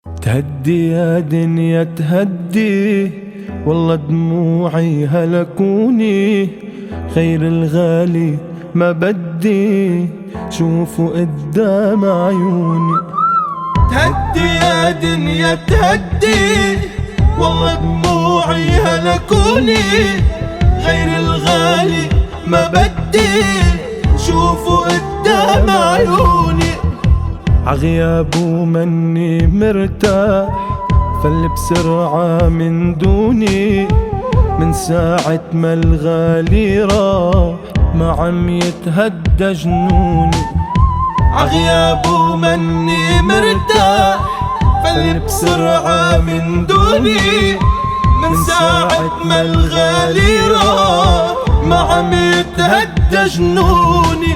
تهدي يا دنيا تهدي، والله دموعي هلكوني، خير الغالي ما بدي شوفوا قدام عيوني. تهدي يا دنيا تهدي، والله دموعي هلكوني، غير الغالي ما بدي شوفوا قدام عيوني. عغيابه مني مرتاح، فل بسرعة من دوني، من ساعة ما الغالي راح ما عم يتهدى جنوني. عغيابه مني مرتاح، فل بسرعة من دوني، من ساعة ما الغالي راح ما عم يتهدى جنوني.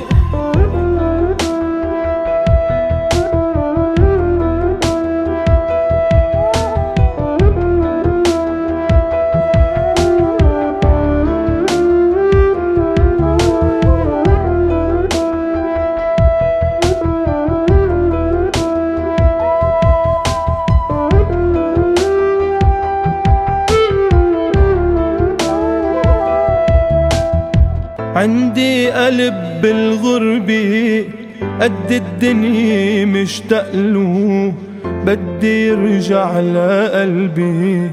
عندي قلب بالغربة قد الدنيا مشتاقله، بدي يرجع لقلبي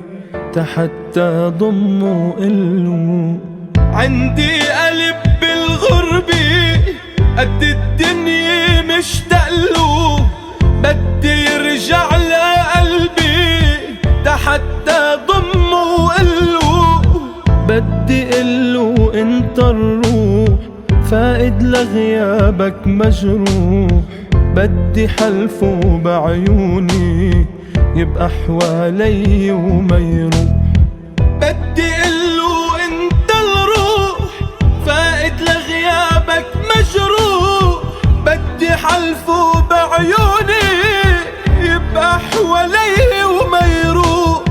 حتى ضمه وقله. عندي قلب بالغربة قد الدنيا مشتاقله، بدي يرجع لقلبي حتى ضمه وقله. بدي قله انت الروح فائد لغيابك مجروح، بدي حلفه بعيوني يبقى حوالي وما يروح. بدي قله انت الروح فائد لغيابك مجروح، بدي حلفه بعيوني يبقى حوالي وما يروح.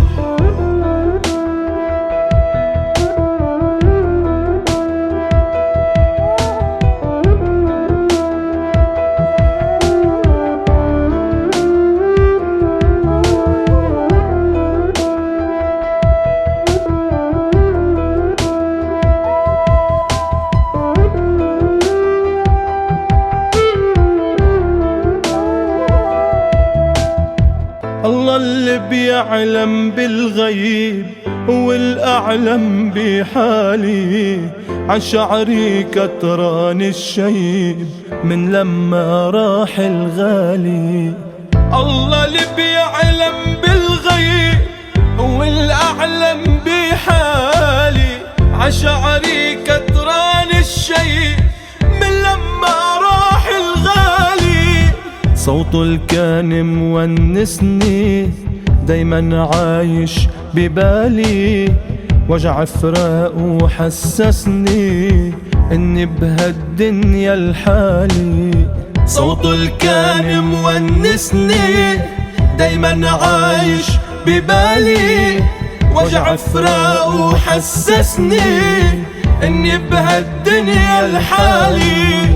الله اللي بيعلم بالغيب هو الأعلم بحالي، عشعري كتران الشيب من لما راح الغالي. الله اللي بيعلم بالغيب هو الأعلم بحالي، عشعري كتران الشيب من لما راح الغالي. صوته الكان مونسني دايما عايش ببالي، وجع فراقه حسسني اني بهالدنيا لحالي. صوته الكان مونسني دايما عايش ببالي، وجع فراقه حسسني اني بهالدنيا لحالي.